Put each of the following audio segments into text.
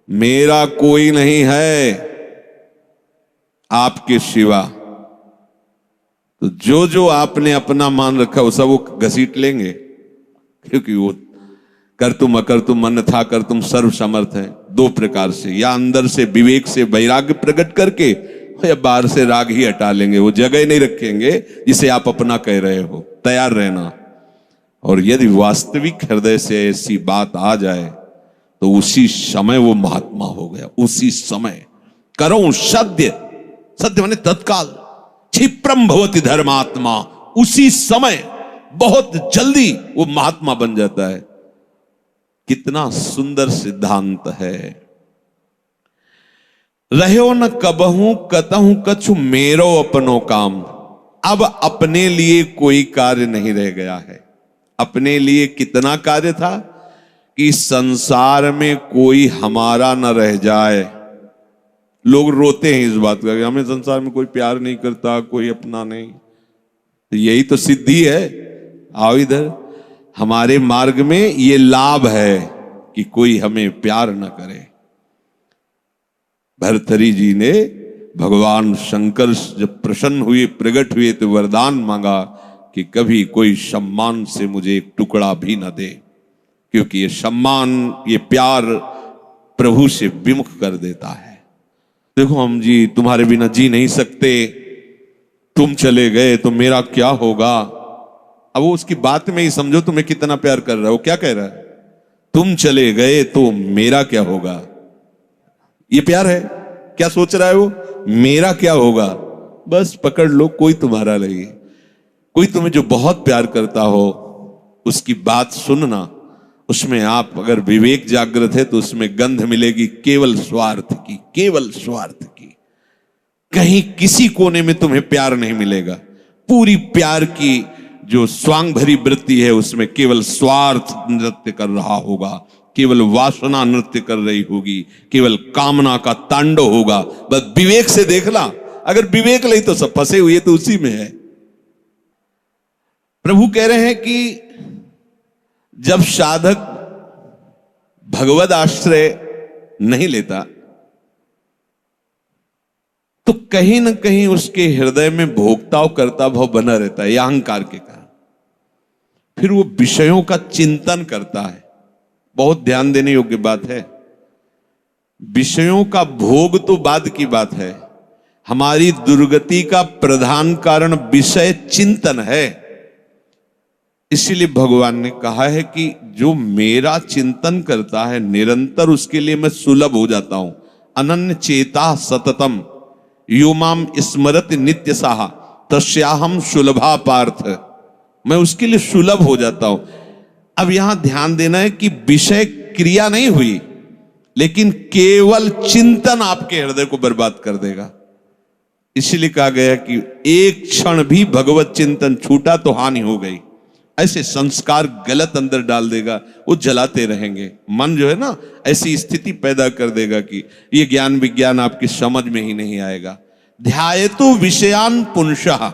मेरा कोई नहीं है आपके सिवा। तो जो जो आपने अपना मान रखा वो सब वो घसीट लेंगे, क्योंकि वो कर तुम अकर तुम मन था कर तुम सर्व समर्थ है। दो प्रकार से, या अंदर से विवेक से वैराग्य प्रकट करके, या बाहर से राग ही हटा लेंगे। वो जगह नहीं रखेंगे जिसे आप अपना कह रहे हो। तैयार रहना। और यदि वास्तविक हृदय से ऐसी बात आ जाए तो उसी समय वो महात्मा हो गया। उसी समय करो सत्य, सत्य माने तत्काल, क्षिप्रम भवति धर्मात्मा, उसी समय बहुत जल्दी वो महात्मा बन जाता है। कितना सुंदर सिद्धांत है। रहो न कबहू कतहू कछु मेरो अपनो काम। अब अपने लिए कोई कार्य नहीं रह गया है। अपने लिए कितना कार्य था कि संसार में कोई हमारा न रह जाए। लोग रोते हैं इस बात का कि हमें संसार में कोई प्यार नहीं करता, कोई अपना नहीं। तो यही तो सिद्धि है। आओ इधर, हमारे मार्ग में ये लाभ है कि कोई हमें प्यार न करे। भर्तृहरि जी ने भगवान शंकर जब प्रसन्न हुए, प्रकट हुए, तो वरदान मांगा कि कभी कोई सम्मान से मुझे एक टुकड़ा भी न दे, क्योंकि ये सम्मान, ये प्यार प्रभु से विमुख कर देता है। देखो हम जी तुम्हारे बिना जी नहीं सकते, तुम चले गए तो मेरा क्या होगा। अब वो उसकी बात में ही समझो तुम्हें कितना प्यार कर रहा है। वो क्या कह रहा है? तुम चले गए तो मेरा क्या होगा। ये प्यार है। क्या सोच रहा है वो? मेरा क्या होगा। बस पकड़ लो, कोई तुम्हारा नहीं। कोई तुम्हें जो बहुत प्यार करता हो उसकी बात सुनना, उसमें आप अगर विवेक जागृत है तो उसमें गंध मिलेगी केवल स्वार्थ की, केवल स्वार्थ की। कहीं किसी कोने में तुम्हें प्यार नहीं मिलेगा। पूरी प्यार की जो स्वांग भरी वृत्ति है उसमें केवल स्वार्थ नृत्य कर रहा होगा, केवल वासना नृत्य कर रही होगी, केवल कामना का तांडव होगा। बस विवेक से देखना। अगर विवेक नहीं तो सब फंसे हुए तो उसी में है। प्रभु कह रहे हैं कि जब साधक भगवद आश्रय नहीं लेता तो कहीं ना कहीं उसके हृदय में भोक्ताव करता भाव बना रहता है, यह अहंकार के कारण। फिर वो विषयों का चिंतन करता है। बहुत ध्यान देने योग्य बात है। विषयों का भोग तो बाद की बात है। हमारी दुर्गति का प्रधान कारण विषय चिंतन है। इसीलिए भगवान ने कहा है कि जो मेरा चिंतन करता है निरंतर, उसके लिए मैं सुलभ हो जाता हूं। अनन्य चेता सततम यो माम स्मरत नित्य साहा तस्याहम सुलभा पार्थ। मैं उसके लिए सुलभ हो जाता हूं। अब यहां ध्यान देना है कि विषय क्रिया नहीं हुई, लेकिन केवल चिंतन आपके हृदय को बर्बाद कर देगा। इसीलिए कहा गया कि एक क्षण भी भगवत चिंतन छूटा तो हानि हो गई। ऐसे संस्कार गलत अंदर डाल देगा, वो जलाते रहेंगे। मन जो है ना, ऐसी स्थिति पैदा कर देगा कि ये ज्ञान विज्ञान आपकी समझ में ही नहीं आएगा। ध्यायतु विषयान पुंसः।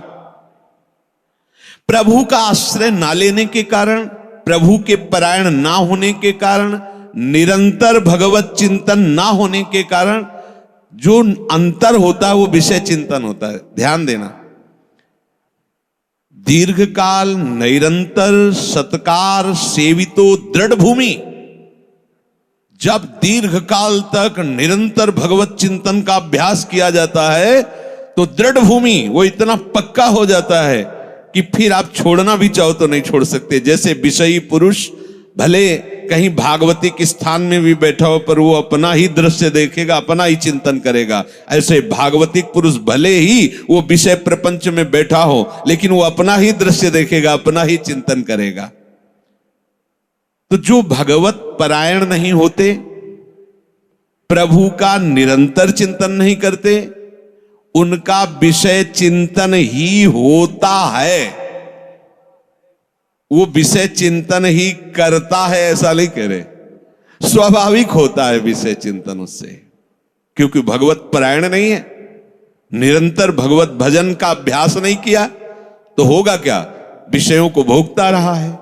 प्रभु का आश्रय ना लेने के कारण, प्रभु के परायण ना होने के कारण, निरंतर भगवत चिंतन ना होने के कारण जो अंतर होता है वो विषय चिंतन होता है। ध्यान देना। दीर्घकाल निरंतर सत्कार सेवितो दृढ़ भूमि। जब दीर्घकाल तक निरंतर भगवत चिंतन का अभ्यास किया जाता है तो दृढ़ भूमि वो इतना पक्का हो जाता है कि फिर आप छोड़ना भी चाहो तो नहीं छोड़ सकते। जैसे विषयी पुरुष भले कहीं भागवतिक स्थान में भी बैठा हो पर वो अपना ही दृश्य देखेगा, अपना ही चिंतन करेगा। ऐसे भागवतिक पुरुष भले ही वो विषय प्रपंच में बैठा हो लेकिन वो अपना ही दृश्य देखेगा, अपना ही चिंतन करेगा। तो जो भगवत परायण नहीं होते, प्रभु का निरंतर चिंतन नहीं करते, उनका विषय चिंतन ही होता है। वो विषय चिंतन ही करता है ऐसा नहीं कह रहे। स्वाभाविक होता है विषय चिंतन उससे, क्योंकि भगवत परायण नहीं है, निरंतर भगवत भजन का अभ्यास नहीं किया तो होगा क्या? विषयों को भोगता रहा है।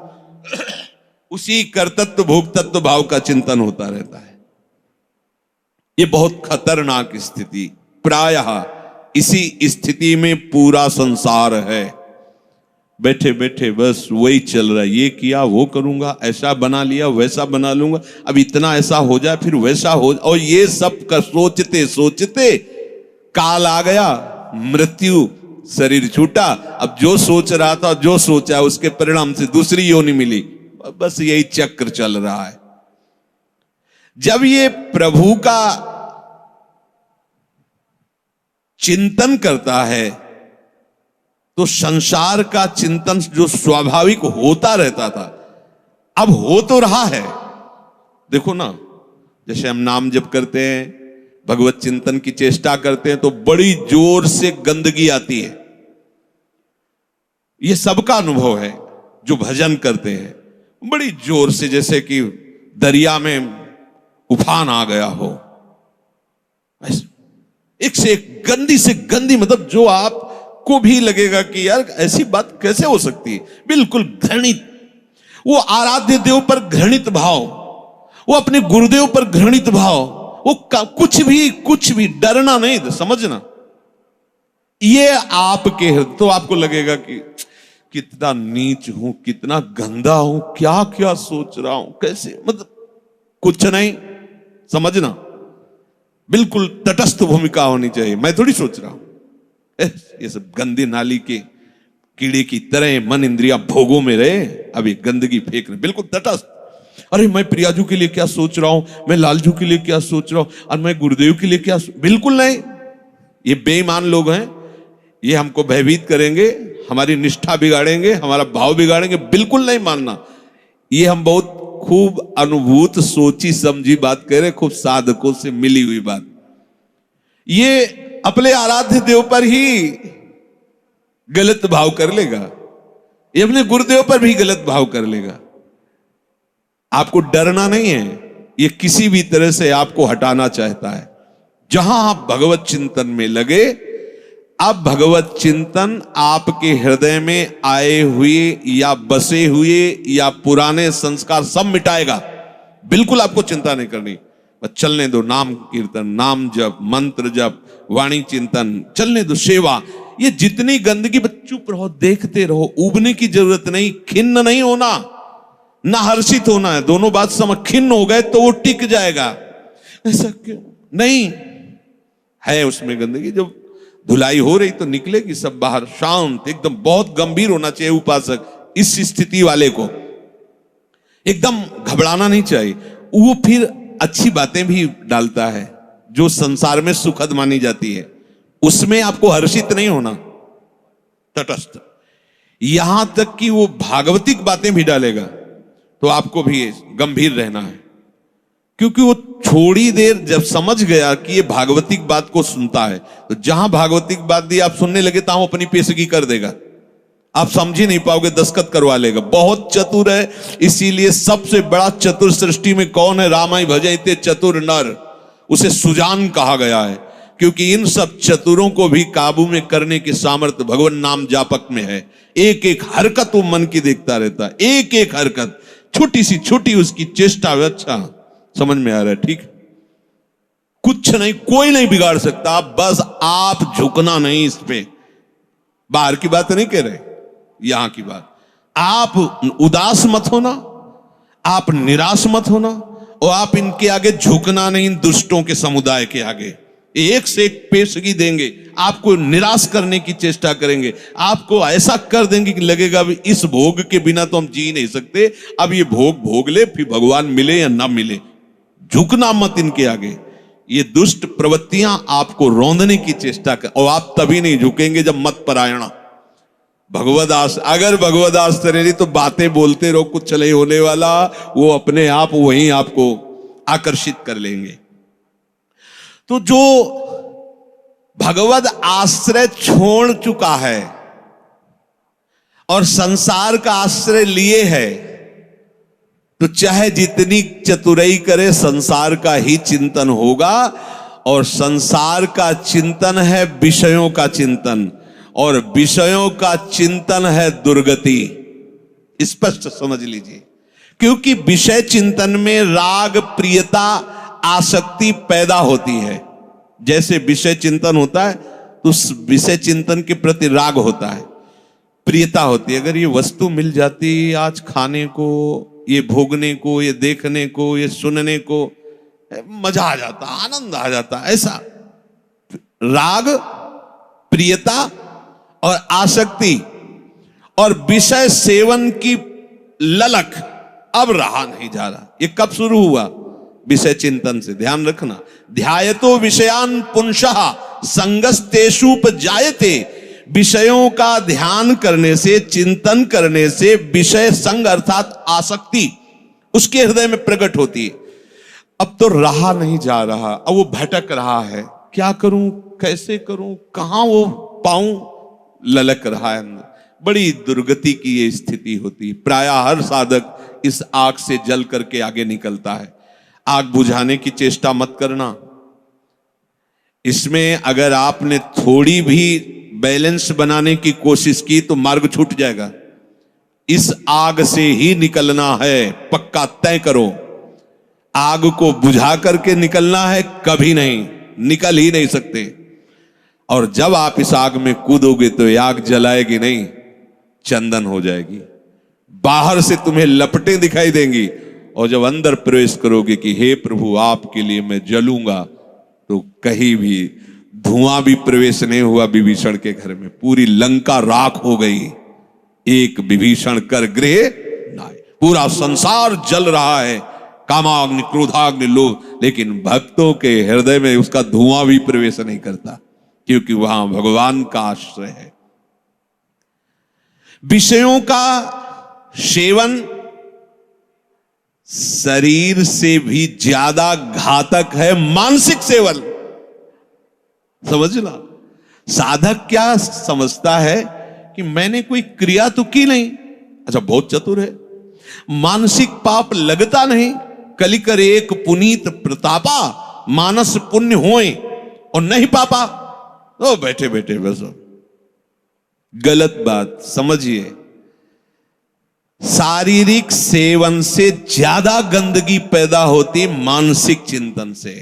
उसी कर्तृत्व भोक्तत्व भाव का चिंतन होता रहता है। ये बहुत खतरनाक स्थिति, प्रायः इसी स्थिति में पूरा संसार है। बैठे बैठे बस वही चल रहा है, ये किया वो करूंगा, ऐसा बना लिया वैसा बना लूंगा, अब इतना ऐसा हो जाए फिर वैसा हो, और ये सब का सोचते सोचते काल आ गया, मृत्यु, शरीर छूटा। अब जो सोच रहा था, जो सोचा, उसके परिणाम से दूसरी योनि मिली। बस यही चक्र चल रहा है। जब ये प्रभु का चिंतन करता है तो संसार का चिंतन जो स्वाभाविक होता रहता था, अब हो तो रहा है। देखो ना, जैसे हम नाम जप करते हैं, भगवत चिंतन की चेष्टा करते हैं, तो बड़ी जोर से गंदगी आती है। ये सबका अनुभव है जो भजन करते हैं, बड़ी जोर से, जैसे कि दरिया में उफान आ गया हो, एक से एक गंदी से गंदी, मतलब जो आपको भी लगेगा कि यार ऐसी बात कैसे हो सकती है, बिल्कुल घृणित। वो आराध्य देव पर घृणित भाव, वो अपने गुरुदेव पर घृणित भाव, वो कुछ भी डरना नहीं, समझना। ये आपके, तो आपको लगेगा कि कितना नीच हूं, कितना गंदा हूं, क्या क्या सोच रहा हूं, कैसे, मतलब कुछ नहीं, समझना। बिल्कुल तटस्थ भूमिका होनी चाहिए। मैं थोड़ी सोच रहा हूं ये सब गंदी नाली के कीड़े की तरह मन इंद्रिया भोगों में रहे, अभी गंदगी फेंक रहे, बिल्कुल तटस्थ। अरे मैं प्रियाजू के लिए क्या सोच रहा हूं, मैं लालजू के लिए क्या सोच रहा हूं, और मैं गुरुदेव के लिए क्या, बिल्कुल नहीं। ये बेईमान लोग हैं, ये हमको भयभीत करेंगे, हमारी निष्ठा बिगाड़ेंगे, हमारा भाव बिगाड़ेंगे, बिल्कुल नहीं मानना। ये हम बहुत खूब अनुभूत सोची समझी बात कह रहे, खूब साधकों से मिली हुई बात। ये अपने आराध्य देव पर ही गलत भाव कर लेगा, ये अपने गुरुदेव पर भी गलत भाव कर लेगा। आपको डरना नहीं है, ये किसी भी तरह से आपको हटाना चाहता है। जहां आप भगवत चिंतन में लगे, अब भगवत चिंतन आपके हृदय में आए हुए या बसे हुए या पुराने संस्कार सब मिटाएगा। बिल्कुल आपको चिंता नहीं करनी, बस चलने दो। नाम कीर्तन, नाम जप, मंत्र जप, वाणी चिंतन, चलने दो। सेवा, ये जितनी गंदगी, बस चुप रहो, देखते रहो। उबने की जरूरत नहीं, खिन्न नहीं होना, ना हर्षित होना है। दोनों बात समझ, खिन्न हो गए तो वो टिक जाएगा, ऐसा क्यों नहीं है। उसमें गंदगी जब धुलाई हो रही तो निकलेगी सब बाहर, शांत एकदम। बहुत गंभीर होना चाहिए उपासक, इस स्थिति वाले को एकदम घबराना नहीं चाहिए। वो फिर अच्छी बातें भी डालता है जो संसार में सुखद मानी जाती है, उसमें आपको हर्षित नहीं होना, तटस्थ। यहां तक कि वो भागवतिक बातें भी डालेगा तो आपको भी गंभीर रहना है, क्योंकि वो थोड़ी देर जब समझ गया कि ये भागवतिक बात को सुनता है, तो जहां भागवतिक बात दी आप सुनने लगे, तो अपनी पेशगी कर देगा, आप समझ ही नहीं पाओगे, दस्तखत करवा लेगा। बहुत चतुर है, इसीलिए सबसे बड़ा चतुर सृष्टि में कौन है? रामाय भजते चतुर नर, उसे सुजान कहा गया है, क्योंकि इन सब चतुरों को भी काबू में करने की सामर्थ्य भगवान नाम जापक में है। एक एक हरकत वो मन की देखता रहता है, एक एक हरकत, छोटी सी छोटी उसकी चेष्टा। अच्छा समझ में आ रहा है, ठीक? कुछ नहीं, कोई नहीं बिगाड़ सकता, बस आप झुकना नहीं इस पे। बाहर की बात नहीं कह रहे, यहां की बात। आप उदास मत होना, आप निराश मत होना, और आप इनके आगे झुकना नहीं, दुष्टों के समुदाय के आगे। एक से एक पेशगी देंगे, आपको निराश करने की चेष्टा करेंगे, आपको ऐसा कर देंगे कि लगेगा भी इस भोग के बिना तो हम जी नहीं सकते, अब ये भोग भोग ले, फिर भगवान मिले या ना मिले। झुकना मत इनके आगे। ये दुष्ट प्रवृत्तियां आपको रौंदने की चेष्टा कर, और आप तभी नहीं झुकेंगे जब मत परायणा भगवदास। अगर भगवदास तरेरी तो बातें बोलते रहो, कुछ नहीं होने वाला, वो अपने आप वहीं आपको आकर्षित कर लेंगे। तो जो भगवद आश्रय छोड़ चुका है और संसार का आश्रय लिए है, तो चाहे जितनी चतुराई करे, संसार का ही चिंतन होगा। और संसार का चिंतन है विषयों का चिंतन, और विषयों का चिंतन है दुर्गति। स्पष्ट समझ लीजिए, क्योंकि विषय चिंतन में राग, प्रियता आसक्ति पैदा होती है। जैसे विषय चिंतन होता है तो उस विषय चिंतन के प्रति राग होता है, प्रियता होती है। अगर ये वस्तु मिल जाती आज खाने को, ये भोगने को, ये देखने को, ये सुनने को, मजा आ जाता, आनंद आ जाता। ऐसा राग, प्रियता और आसक्ति और विषय सेवन की ललक अब रहा नहीं जा रहा। ये कब शुरू हुआ? विषय चिंतन से। ध्यान रखना, ध्यायतो विषयान पुंसः संगस्तेषुपजायते। विषयों का ध्यान करने से, चिंतन करने से विषय संग अर्थात आसक्ति उसके हृदय में प्रकट होती है। अब तो रहा नहीं जा रहा, अब वो भटक रहा है, क्या करूं, कैसे करूं, कहां वो पाऊं, ललक रहा है अंदर। बड़ी दुर्गति की ये स्थिति होती है। प्रायः हर साधक इस आग से जल करके आगे निकलता है। आग बुझाने की चेष्टा मत करना। इसमें अगर आपने थोड़ी भी बैलेंस बनाने की कोशिश की तो मार्ग छूट जाएगा। इस आग से ही निकलना है, पक्का तय करो। आग को बुझा करके निकलना है, कभी नहीं, निकल ही नहीं सकते। और जब आप इस आग में कूदोगे तो ये आग जलाएगी नहीं, चंदन हो जाएगी। बाहर से तुम्हें लपटें दिखाई देंगी और जब अंदर प्रवेश करोगे कि हे प्रभु आपके लिए मैं जलूंगा, तो कहीं भी धुआं भी प्रवेश नहीं हुआ विभीषण के घर में। पूरी लंका राख हो गई, एक विभीषण कर गृह नाय। पूरा संसार जल रहा है, कामाग्नि, क्रोधाग्नि, लोभ, लेकिन भक्तों के हृदय में उसका धुआं भी प्रवेश नहीं करता, क्योंकि वहां भगवान का आश्रय है। विषयों का सेवन शरीर से भी ज्यादा घातक है मानसिक सेवन। समझना, साधक क्या समझता है कि मैंने कोई क्रिया तो की नहीं, अच्छा बहुत चतुर है, मानसिक पाप लगता नहीं। कलिकर एक पुनीत प्रतापा, मानस पुण्य होए और नहीं पापा, तो बैठे बैठे बस। गलत बात समझिए। शारीरिक सेवन से ज्यादा गंदगी पैदा होती मानसिक चिंतन से।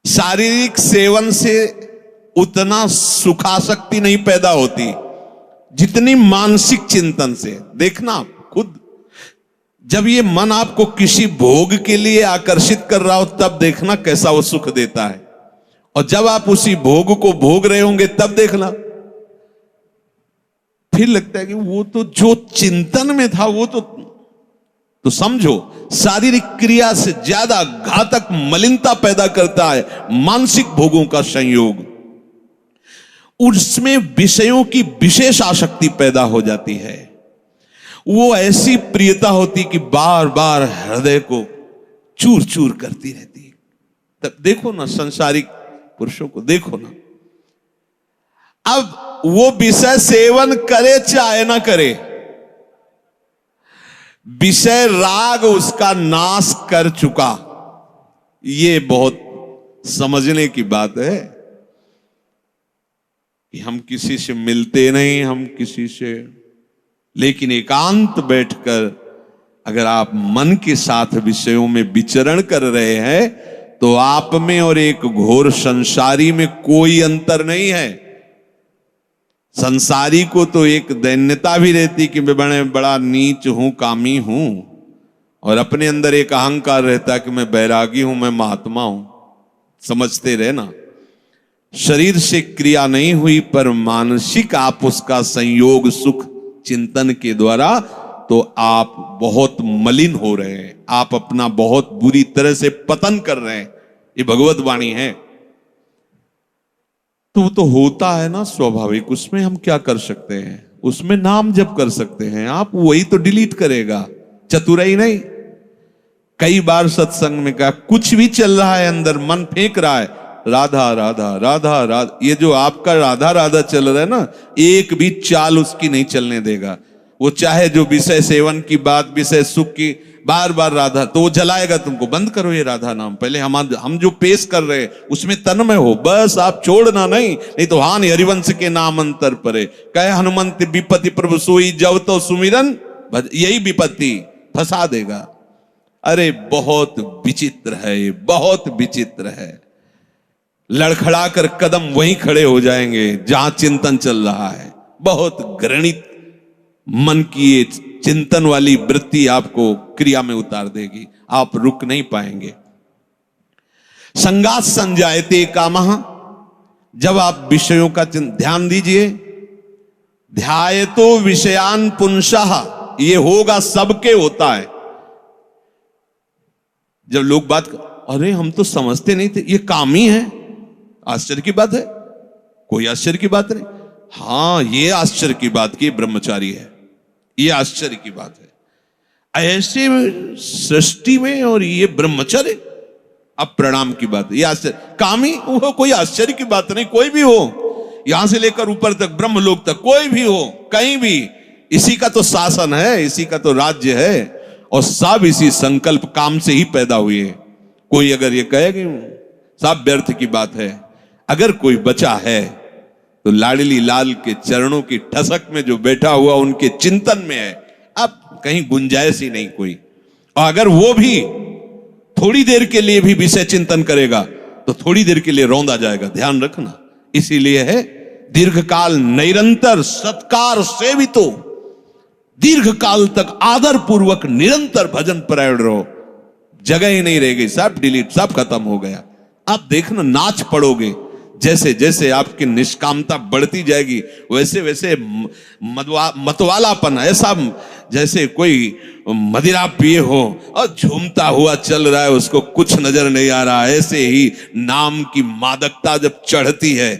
शारीरिक सेवन से उतना सुखासक्ति नहीं पैदा होती जितनी मानसिक चिंतन से। देखना खुद, जब ये मन आपको किसी भोग के लिए आकर्षित कर रहा हो तब देखना कैसा वो सुख देता है, और जब आप उसी भोग को भोग रहे होंगे तब देखना फिर लगता है कि वो तो जो चिंतन में था वो तो समझो शारीरिक क्रिया से ज्यादा घातक मलिनता पैदा करता है मानसिक भोगों का संयोग। उसमें विषयों की विशेष आसक्ति पैदा हो जाती है। वो ऐसी प्रियता होती कि बार बार हृदय को चूर चूर करती रहती है। तब देखो ना संसारिक पुरुषों को, देखो ना, अब वो विषय सेवन करे चाहे ना करे, विषय राग उसका नाश कर चुका। ये बहुत समझने की बात है कि हम किसी से मिलते नहीं, हम किसी से, लेकिन एकांत बैठकर अगर आप मन के साथ विषयों में विचरण कर रहे हैं तो आप में और एक घोर संसारी में कोई अंतर नहीं है। संसारी को तो एक दैन्यता भी रहती कि मैं बड़ा नीच हूं, कामी हूं, और अपने अंदर एक अहंकार रहता कि मैं बैरागी हूं, मैं महात्मा हूं। समझते रहे ना, शरीर से क्रिया नहीं हुई पर मानसिक आप उसका संयोग सुख चिंतन के द्वारा, तो आप बहुत मलिन हो रहे हैं, आप अपना बहुत बुरी तरह से पतन कर रहे हैं। ये भगवत वाणी है। तो होता है ना स्वाभाविक, उसमें हम क्या कर सकते हैं? उसमें नाम जप कर सकते हैं आप, वही तो डिलीट करेगा, चतुराई नहीं। कई बार सत्संग में कहा, कुछ भी चल रहा है अंदर, मन फेंक रहा है, राधा राधा राधा राधा, ये जो आपका राधा राधा चल रहा है ना, एक भी चाल उसकी नहीं चलने देगा। वो चाहे जो विषय सेवन की बात, विषय सुख की, बार बार राधा, तो वो जलाएगा तुमको। बंद करो ये राधा नाम, पहले हम जो पेश कर रहे हैं उसमें तन्मय हो, बस आप छोड़ना नहीं तो हानि हरिवंश के नाम अंतर परे। कहे हनुमंत विपत्ति प्रभु सोई, जब तो सुमिरन, यही विपत्ति फंसा देगा। अरे बहुत विचित्र है, ये बहुत विचित्र है। लड़खड़ा कर कदम वहीं खड़े हो जाएंगे जहां चिंतन चल रहा है। बहुत घृणित मन की ये चिंतन वाली वृत्ति आपको क्रिया में उतार देगी, आप रुक नहीं पाएंगे। संगात संजायते कामः, जब आप विषयों का ध्यान दीजिए। ध्यायतो विषयान पुंसः, ये होगा सबके होता है। जब लोग बात अरे हम तो समझते नहीं थे, ये काम ही है, आश्चर्य की बात है, कोई आश्चर्य की बात नहीं। हां ये आश्चर्य की बात की ब्रह्मचारी है, ये आश्चर्य की बात है। ऐसे सृष्टि में और ये ब्रह्मचर्य, अब प्रणाम की बात है, ये आश्चर्य। कामी वो कोई आश्चर्य की बात नहीं, कोई भी हो, यहां से लेकर ऊपर तक ब्रह्मलोक तक कोई भी हो, कहीं भी, इसी का तो शासन है, इसी का तो राज्य है, और सब इसी संकल्प काम से ही पैदा हुए। कोई अगर ये कहे कि सब व्यर्थ की बात है, अगर कोई बचा है तो लाडली लाल के चरणों की ठसक में जो बैठा हुआ उनके चिंतन में है, अब कहीं गुंजाइश ही नहीं कोई। और अगर वो भी थोड़ी देर के लिए भी विषय चिंतन करेगा तो थोड़ी देर के लिए रौंदा जाएगा, ध्यान रखना। इसीलिए है दीर्घकाल निरंतर सत्कार सेवितो, दीर्घ काल तक आदर पूर्वक निरंतर भजन परायण रहो, जगह ही नहीं रह गई, सब डिलीट, सब खत्म हो गया। आप देखना नाच पड़ोगे, जैसे जैसे आपकी निष्कामता बढ़ती जाएगी वैसे वैसे मतवालापन, ऐसा जैसे कोई मदिरा पिए हो और झूमता हुआ चल रहा है, उसको कुछ नजर नहीं आ रहा, ऐसे ही नाम की मादकता जब चढ़ती है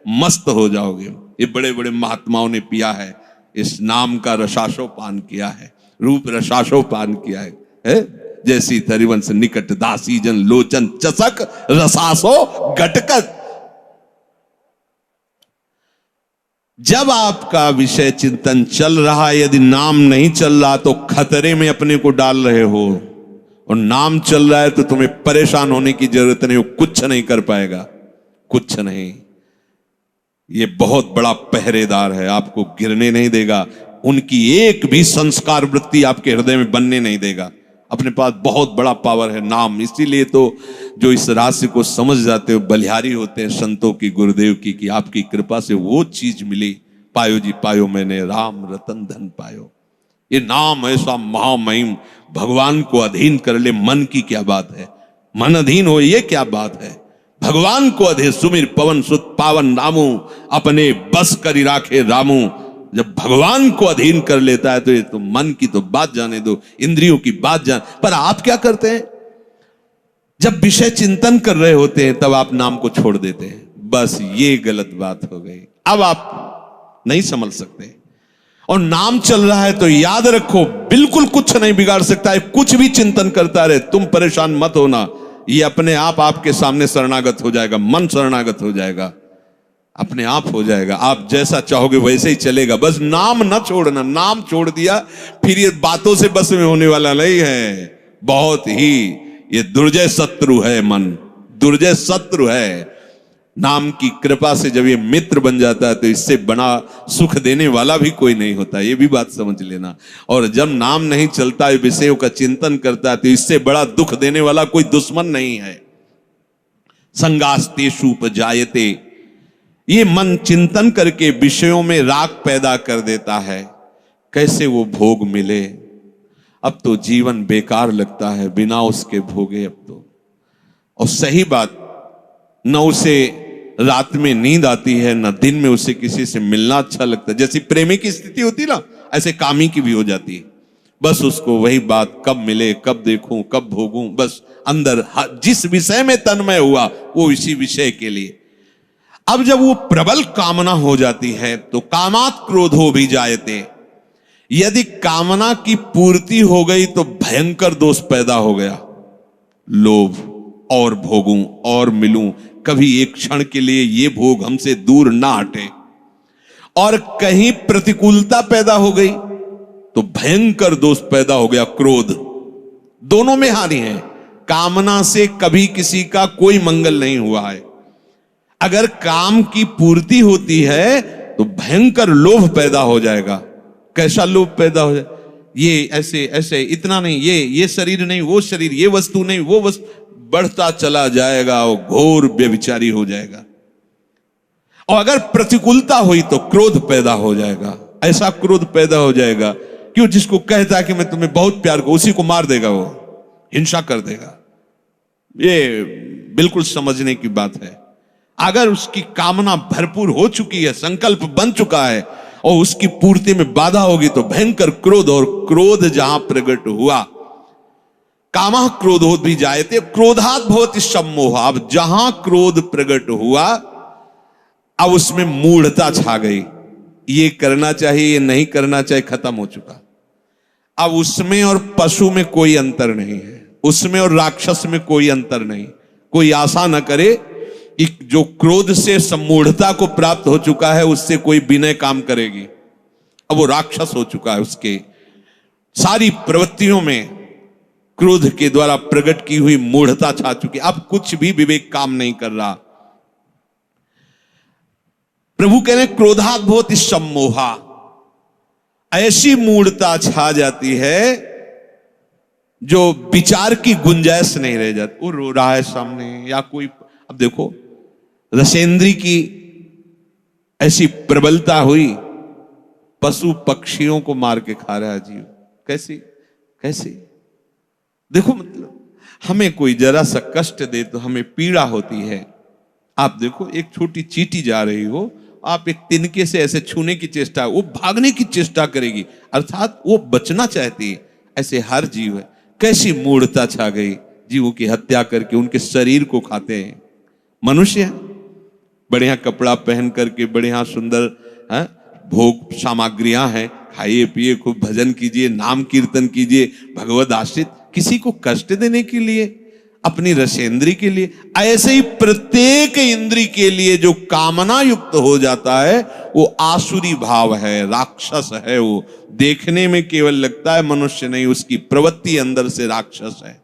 मस्त हो जाओगे। ये बड़े बड़े महात्माओं ने पिया है, इस नाम का रसाशोपान किया है, रूप रसाशोपान किया है। जैसी तरिवंश निकट दासी जन लोचन चसक रसासो घटकत। जब आपका विषय चिंतन चल रहा है, यदि नाम नहीं चल रहा तो खतरे में अपने को डाल रहे हो, और नाम चल रहा है तो तुम्हें परेशान होने की जरूरत नहीं, वो कुछ नहीं कर पाएगा, कुछ नहीं। ये बहुत बड़ा पहरेदार है, आपको गिरने नहीं देगा, उनकी एक भी संस्कार वृत्ति आपके हृदय में बनने नहीं देगा। अपने पास बहुत बड़ा पावर है नाम। इसीलिए तो जो इस रहस्य को समझ जाते हो बलिहारी होते हैं संतों की, गुरुदेव की, कि आपकी कृपा से वो चीज मिली। पायो जी पायो मैंने राम रतन धन पायो। ये नाम ऐसा महामहिम, भगवान को अधीन कर ले, मन की क्या बात है, मन अधीन हो ये क्या बात है। भगवान को अधे सुमिर पवन सुत पावन नामू, अपने बस करी राखे रामू। जब भगवान को अधीन कर लेता है तो ये तो मन की तो बात जाने दो, इंद्रियों की बात जान। पर आप क्या करते हैं, जब विषय चिंतन कर रहे होते हैं तब आप नाम को छोड़ देते हैं। बस ये गलत बात हो गई, अब आप नहीं समझ सकते। और नाम चल रहा है तो याद रखो बिल्कुल कुछ नहीं बिगाड़ सकता है, कुछ भी चिंतन करता रहे, तुम परेशान मत होना, ये अपने आप आपके सामने शरणागत हो जाएगा, मन शरणागत हो जाएगा, अपने आप हो जाएगा। आप जैसा चाहोगे वैसे ही चलेगा, बस नाम ना छोड़ना। नाम छोड़ दिया फिर ये बातों से बस में होने वाला नहीं है। बहुत ही ये दुर्जय शत्रु है, मन दुर्जय शत्रु है। नाम की कृपा से जब ये मित्र बन जाता है तो इससे बड़ा सुख देने वाला भी कोई नहीं होता, ये भी बात समझ लेना। और जब नाम नहीं चलता है, विषयों का चिंतन करता है, तो इससे बड़ा दुख देने वाला कोई दुश्मन नहीं है। संगास्तेषु उपजायते, ये मन चिंतन करके विषयों में राग पैदा कर देता है। कैसे वो भोग मिले, अब तो जीवन बेकार लगता है बिना उसके भोगे अब तो। और सही बात, न उसे रात में नींद आती है, न दिन में उसे किसी से मिलना अच्छा लगता है। जैसी प्रेमी की स्थिति होती ना, ऐसे कामी की भी हो जाती है। बस उसको वही बात, कब मिले, कब देखूं, कब भोगूं, बस अंदर जिस विषय में तन्मय हुआ वो इसी विषय के लिए। अब जब वो प्रबल कामना हो जाती है तो कामात क्रोधो भी जायते। यदि कामना की पूर्ति हो गई तो भयंकर दोष पैदा हो गया, लोभ, और भोगूं और मिलूं, कभी एक क्षण के लिए ये भोग हमसे दूर ना हटे। और कहीं प्रतिकूलता पैदा हो गई तो भयंकर दोष पैदा हो गया, क्रोध। दोनों में हानि है। कामना से कभी किसी का कोई मंगल नहीं हुआ है। अगर काम की पूर्ति होती है तो भयंकर लोभ पैदा हो जाएगा। कैसा लोभ पैदा हो जाए, ये ऐसे ऐसे, इतना नहीं, ये शरीर नहीं, वो शरीर, ये वस्तु नहीं, वो वस्तु, बढ़ता चला जाएगा, वो घोर व्यभिचारी हो जाएगा। और अगर प्रतिकूलता हुई तो क्रोध पैदा हो जाएगा। ऐसा क्रोध पैदा हो जाएगा कि जिसको कहता है कि मैं तुम्हें बहुत प्यार करूं, उसी को मार देगा, वो हिंसा कर देगा। ये बिल्कुल समझने की बात है। अगर उसकी कामना भरपूर हो चुकी है, संकल्प बन चुका है और उसकी पूर्ति में बाधा होगी तो भयंकर क्रोध, और क्रोध जहां प्रकट हुआ, कामः क्रोधोद भी जायते क्रोधात् भवति सम्मोह। अब जहां क्रोध प्रकट हुआ, अब उसमें मूढ़ता छा गई। ये करना चाहिए, ये नहीं करना चाहिए, खत्म हो चुका। अब उसमें और पशु में कोई अंतर नहीं है, उसमें और राक्षस में कोई अंतर नहीं। कोई आशा न करे कि जो क्रोध से सम्मूढ़ता को प्राप्त हो चुका है उससे कोई विनय काम करेगी। अब वो राक्षस हो चुका है, उसके सारी प्रवृत्तियों में क्रोध के द्वारा प्रकट की हुई मूढ़ता छा चुकी। अब कुछ भी विवेक काम नहीं कर रहा। प्रभु कह रहे क्रोधात् भवति सम्मोहा। ऐसी मूढ़ता छा जाती है जो विचार की गुंजाइश नहीं रह जाती। वो रो रहा है सामने, या कोई, अब देखो रसेंद्री की ऐसी प्रबलता हुई, पशु पक्षियों को मार के खा रहा है जीव। कैसी कैसी, देखो मतलब हमें कोई जरा सा कष्ट दे तो हमें पीड़ा होती है। आप देखो एक छोटी चींटी जा रही हो, आप एक तिनके से ऐसे छूने की चेष्टा, वो भागने की चेष्टा करेगी, अर्थात वो बचना चाहती है। ऐसे हर जीव है। कैसी मूढ़ता छा गई, जीवों की हत्या करके उनके शरीर को खाते हैं। मनुष्य बढ़िया कपड़ा पहन करके, बढ़िया सुंदर भोग सामग्रियां हैं, खाइए पिए, खूब भजन कीजिए, नाम कीर्तन कीजिए, भगवद आश्रित, किसी को कष्ट देने के लिए, अपनी रसेंद्री के लिए। ऐसे ही प्रत्येक इंद्री के लिए जो कामना युक्त हो जाता है वो आसुरी भाव है, राक्षस है। वो देखने में केवल लगता है मनुष्य नहीं, उसकी प्रवृत्ति अंदर से राक्षस है।